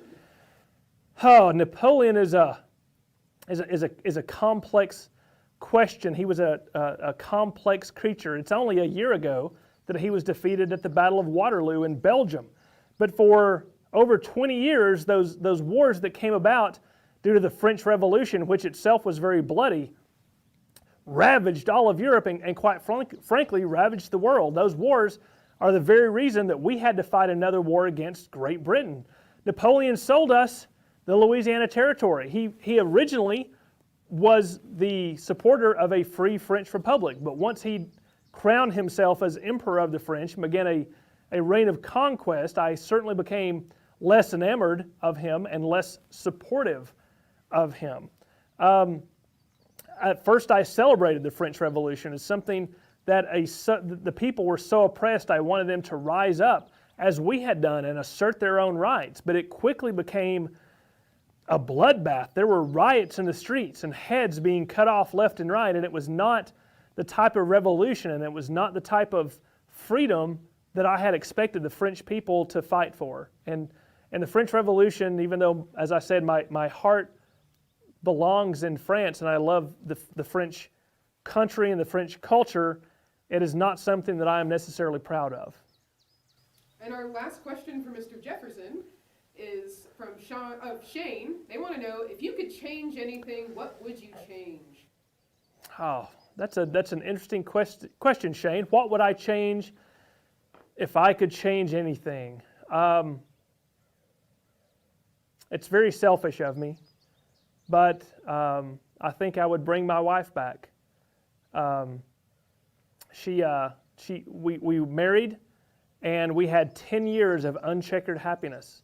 Oh, Napoleon is a complex question. He was a complex creature. It's only a year ago that he was defeated at the Battle of Waterloo in Belgium. But for over 20 years, those wars that came about due to the French Revolution, which itself was very bloody, ravaged all of Europe and quite frankly ravaged the world. Those wars are the very reason that we had to fight another war against Great Britain. Napoleon sold us the Louisiana Territory. He originally was the supporter of a free French Republic, but once he crowned himself as Emperor of the French and began a reign of conquest, I certainly became less enamored of him and less supportive of him. At first I celebrated the French Revolution as something that the people were so oppressed, I wanted them to rise up as we had done and assert their own rights. But it quickly became a bloodbath. There were riots in the streets and heads being cut off left and right, and it was not the type of revolution and it was not the type of freedom that I had expected the French people to fight for. And the French Revolution, even though, as I said, my heart belongs in France and I love the French country and the French culture, it is not something that I am necessarily proud of. And our last question for Mr. Jefferson is from Shane. They want to know, if you could change anything, what would you change? Oh, that's an interesting question, Shane. What would I change if I could change anything? It's very selfish of me, but I think I would bring my wife back. We married, and we had 10 years of uncheckered happiness.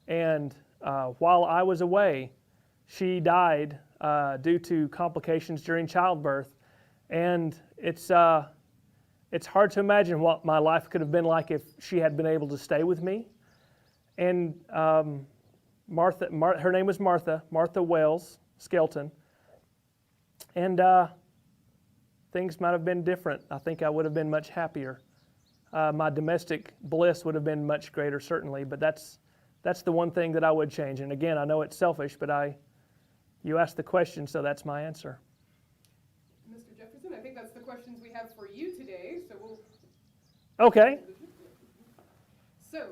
And while I was away, she died due to complications during childbirth. And it's hard to imagine what my life could have been like if she had been able to stay with me. And her name was Martha Wells Skelton. And things might have been different. I think I would have been much happier. My domestic bliss would have been much greater, certainly, but that's the one thing that I would change. And again, I know it's selfish, but you asked the question, so that's my answer. Mr. Jefferson, I think that's the questions we have for you today, so we'll... Okay. So,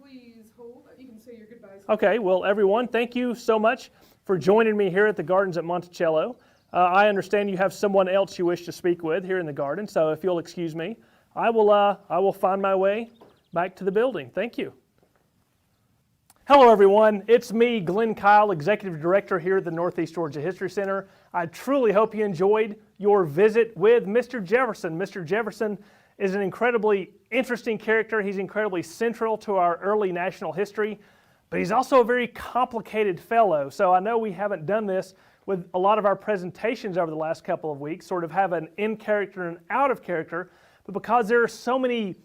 please hold. You can say your goodbyes. Okay, well, everyone, thank you so much for joining me here at the Gardens at Monticello. I understand you have someone else you wish to speak with here in the garden, so if you'll excuse me, I will find my way back to the building. Thank you. Hello, everyone. It's me, Glen Kyle, Executive Director here at the Northeast Georgia History Center. I truly hope you enjoyed your visit with Mr. Jefferson. Mr. Jefferson is an incredibly interesting character. He's incredibly central to our early national history, but he's also a very complicated fellow. So I know we haven't done this with a lot of our presentations over the last couple of weeks, sort of have an in character and out of character, but because there are so many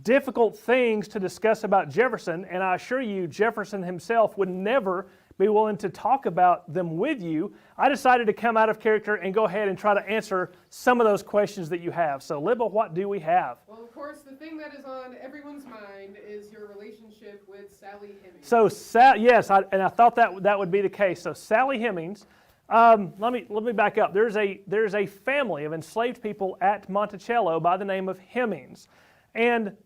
difficult things to discuss about Jefferson, and I assure you Jefferson himself would never be willing to talk about them with you, I decided to come out of character and go ahead and try to answer some of those questions that you have. So Libba, what do we have? Well, of course, the thing that is on everyone's mind is your relationship with Sally Hemings. So, yes, I thought that would be the case. So Sally Hemings, let me back up. There's a family of enslaved people at Monticello by the name of Hemings. And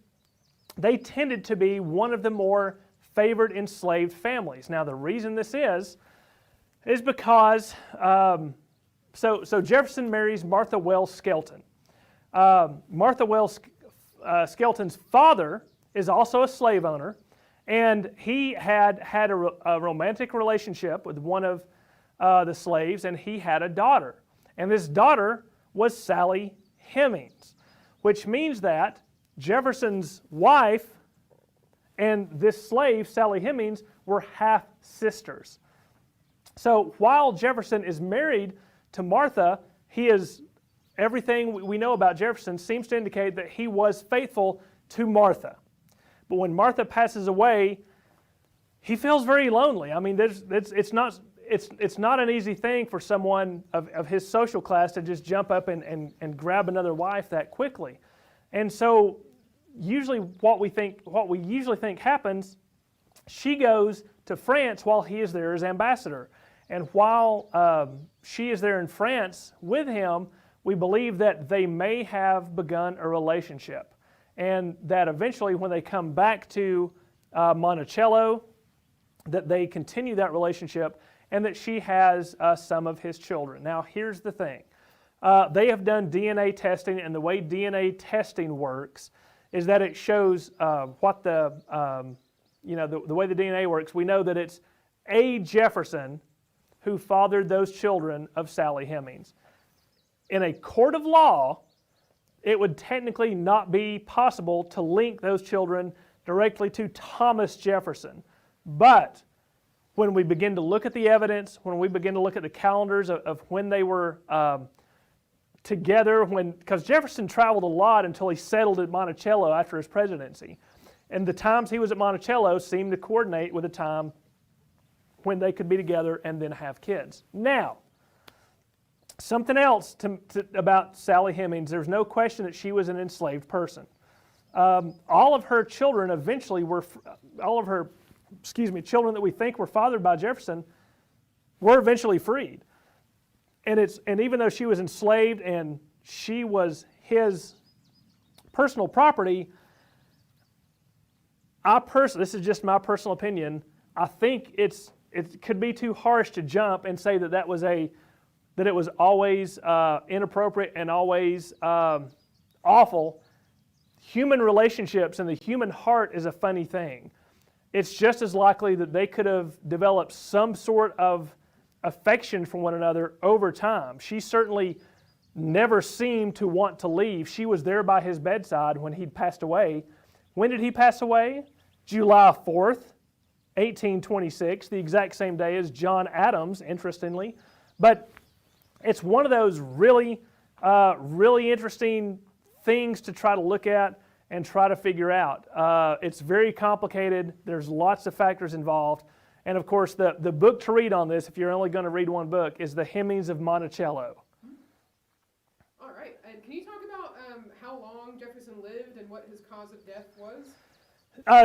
they tended to be one of the more favored enslaved families. Now, the reason this is because, so Jefferson marries Martha Wells Skelton. Martha Wells Skelton's father is also a slave owner, and he had a romantic relationship with one of the slaves, and he had a daughter. And this daughter was Sally Hemings, which means that Jefferson's wife and this slave, Sally Hemings, were half-sisters. So while Jefferson is married to Martha, everything we know about Jefferson seems to indicate that he was faithful to Martha. But when Martha passes away, he feels very lonely. I mean, it's not an easy thing for someone of his social class to just jump up and grab another wife that quickly. And so usually what we usually think happens, she goes to France while he is there as ambassador. And while she is there in France with him, we believe that they may have begun a relationship. And that eventually when they come back to Monticello, that they continue that relationship and that she has some of his children. Now here's the thing. They have done DNA testing, and the way DNA testing works is that it shows what the way the DNA works. We know that it's A. Jefferson who fathered those children of Sally Hemings. In a court of law, it would technically not be possible to link those children directly to Thomas Jefferson. But when we begin to look at the evidence, when we begin to look at the calendars of when they were together, because Jefferson traveled a lot until he settled at Monticello after his presidency. And the times he was at Monticello seemed to coordinate with the time when they could be together and then have kids. Now, something else about Sally Hemings, there's no question that she was an enslaved person. All of her children eventually were, children that we think were fathered by Jefferson were eventually freed. And even though she was enslaved and she was his personal property, this is just my personal opinion, I think it could be too harsh to jump and say that it was always inappropriate and always awful. Human relationships and the human heart is a funny thing. It's just as likely that they could have developed some sort of affection for one another over time. She certainly never seemed to want to leave. She was there by his bedside when he'd passed away. When did he pass away? July 4th, 1826, the exact same day as John Adams, interestingly. But it's one of those really interesting things to try to look at and try to figure out. It's very complicated. There's lots of factors involved. And of course, the book to read on this, if you're only going to read one book, is The Hemings of Monticello. All right. And can you talk about how long Jefferson lived and what his cause of death was?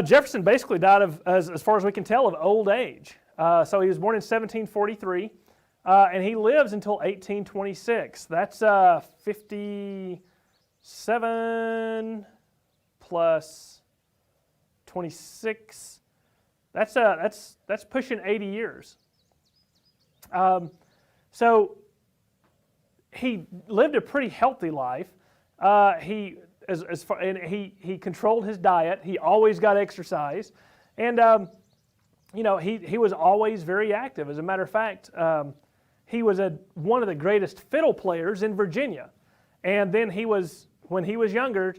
Jefferson basically died of, as far as we can tell, of old age. So he was born in 1743, and he lives until 1826. That's 57 plus 26. That's pushing 80 years. So he lived a pretty healthy life. He controlled his diet. He always got exercise, and he was always very active. As a matter of fact, he was one of the greatest fiddle players in Virginia. And then when he was younger,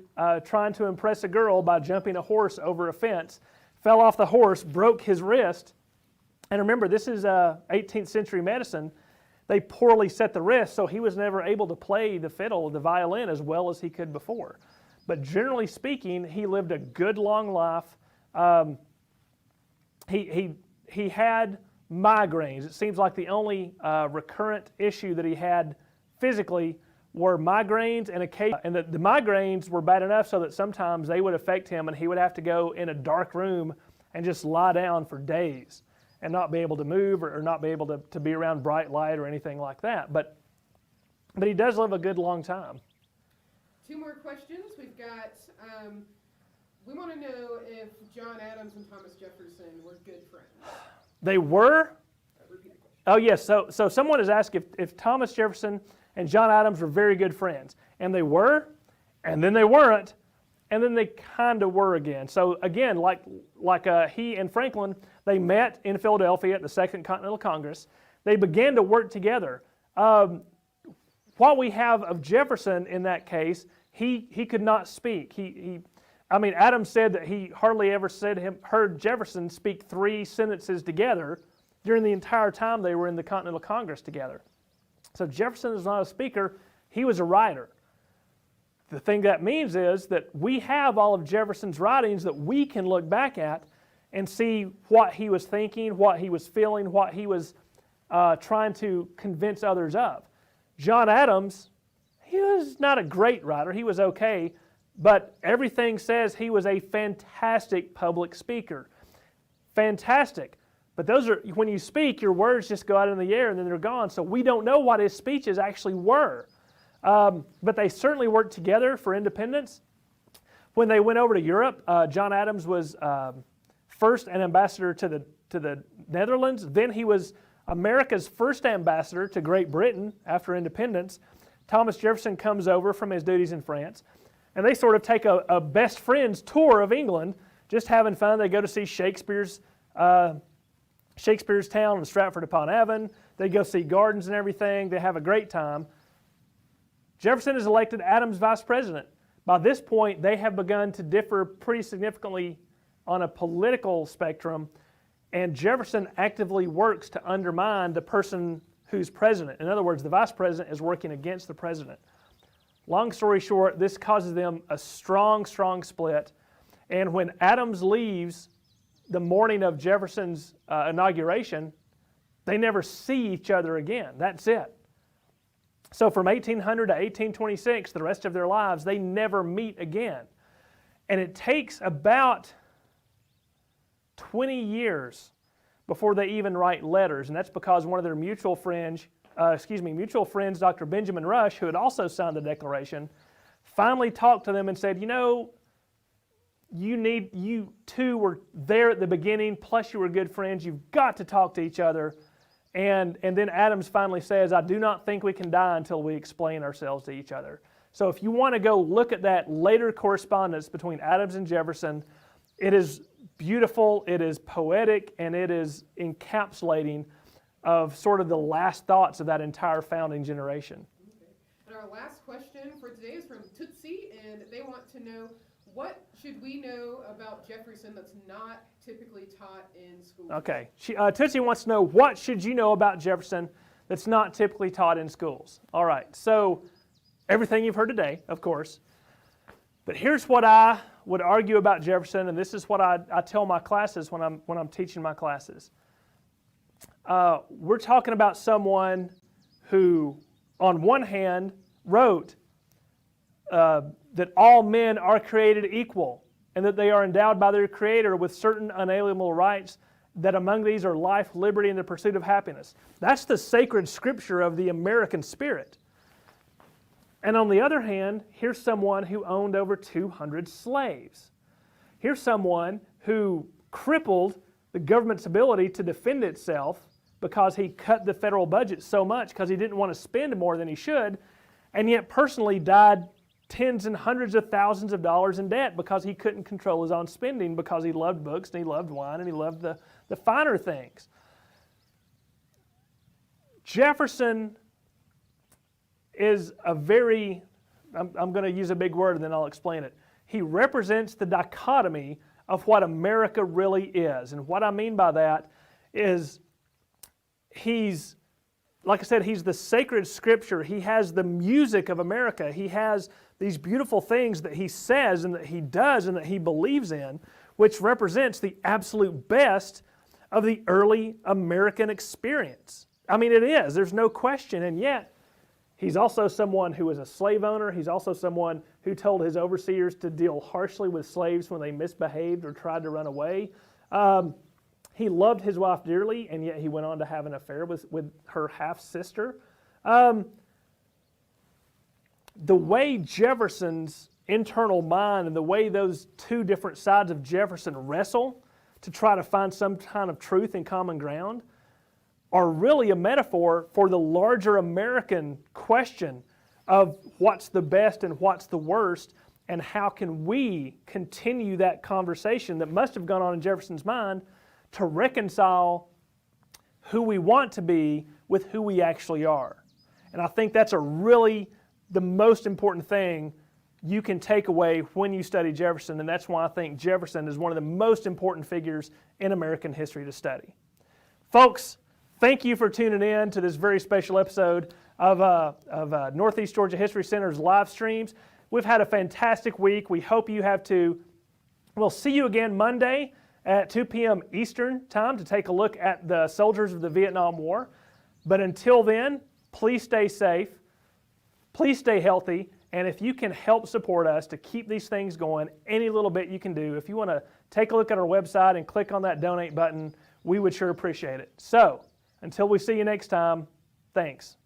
trying to impress a girl by jumping a horse over a fence, fell off the horse, broke his wrist. And remember, this is 18th century medicine. They poorly set the wrist, so he was never able to play the fiddle, the violin, as well as he could before. But generally speaking, he lived a good long life. He had migraines. It seems like the only recurrent issue that he had physically were migraines, and the migraines were bad enough so that sometimes they would affect him and he would have to go in a dark room and just lie down for days and not be able to move or not be able to be around bright light or anything like that. But he does live a good long time. Two more questions. We've got, we want to know if John Adams and Thomas Jefferson were good friends. They were? Repeat the question. Oh, yes. So someone has asked if Thomas Jefferson and John Adams were very good friends. And they were, and then they weren't, and then they kind of were again. So again, like he and Franklin, they met in Philadelphia at the Second Continental Congress. They began to work together. What we have of Jefferson in that case, he could not speak. Adams said that he hardly ever heard Jefferson speak 3 sentences together during the entire time they were in the Continental Congress together. So Jefferson is not a speaker, he was a writer. The thing that means is that we have all of Jefferson's writings that we can look back at and see what he was thinking, what he was feeling, what he was trying to convince others of. John Adams, he was not a great writer, he was okay, but everything says he was a fantastic public speaker. Fantastic. But those are, when you speak, your words just go out in the air and then they're gone. So we don't know what his speeches actually were. But they certainly worked together for independence. When they went over to Europe, John Adams was first an ambassador to the Netherlands. Then he was America's first ambassador to Great Britain after independence. Thomas Jefferson comes over from his duties in France. And they sort of take a best friends tour of England, just having fun. They go to see Shakespeare's town in Stratford-upon-Avon. They go see gardens and everything. They have a great time. Jefferson is elected Adams vice president. By this point, they have begun to differ pretty significantly on a political spectrum, and Jefferson actively works to undermine the person who's president. In other words, the vice president is working against the president. Long story short, this causes them a strong split. And when Adams leaves the morning of Jefferson's inauguration, they never see each other again. That's it. So from 1800 to 1826, the rest of their lives, they never meet again. And it takes about 20 years before they even write letters. And that's because one of their mutual friends, Dr. Benjamin Rush, who had also signed the Declaration, finally talked to them and said, you know, you two were there at the beginning, plus you were good friends. You've got to talk to each other. And then Adams finally says, I do not think we can die until we explain ourselves to each other. So if you want to go look at that later correspondence between Adams and Jefferson, it is beautiful, it is poetic, and it is encapsulating of sort of the last thoughts of that entire founding generation. Okay. And our last question for today is from Tootsie, and they want to know, what should we know about Jefferson that's not typically taught in school? Okay. Tootsie wants to know, what should you know about Jefferson that's not typically taught in schools? All right. So everything you've heard today, of course. But here's what I would argue about Jefferson, and this is what I tell my classes when I'm teaching my classes. We're talking about someone who, on one hand, wrote that all men are created equal and that they are endowed by their Creator with certain unalienable rights, that among these are life, liberty, and the pursuit of happiness. That's the sacred scripture of the American spirit. And on the other hand, here's someone who owned over 200 slaves. Here's someone who crippled the government's ability to defend itself because he cut the federal budget so much because he didn't want to spend more than he should, and yet personally died tens and hundreds of thousands of dollars in debt because he couldn't control his own spending, because he loved books and he loved wine and he loved the finer things. Jefferson is a very, I'm going to use a big word and then I'll explain it. He represents the dichotomy of what America really is. And what I mean by that is he's, like I said, he's the sacred scripture. He has the music of America. He has these beautiful things that he says and that he does and that he believes in, which represents the absolute best of the early American experience. I mean, it is. There's no question. And yet, he's also someone who was a slave owner. He's also someone who told his overseers to deal harshly with slaves when they misbehaved or tried to run away. He loved his wife dearly, and yet he went on to have an affair with her half-sister. The way Jefferson's internal mind and the way those two different sides of Jefferson wrestle to try to find some kind of truth and common ground are really a metaphor for the larger American question of what's the best and what's the worst, and how can we continue that conversation that must have gone on in Jefferson's mind to reconcile who we want to be with who we actually are. And I think that's the most important thing you can take away when you study Jefferson, and that's why I think Jefferson is one of the most important figures in American history to study. Folks, thank you for tuning in to this very special episode of Northeast Georgia History Center's live streams. We've had a fantastic week. We hope you have too. We'll see you again Monday at 2 p.m. Eastern time to take a look at the soldiers of the Vietnam War. But until then, please stay safe, please stay healthy, and if you can help support us to keep these things going, any little bit you can do. If you want to take a look at our website and click on that donate button, we would sure appreciate it. So, until we see you next time, thanks.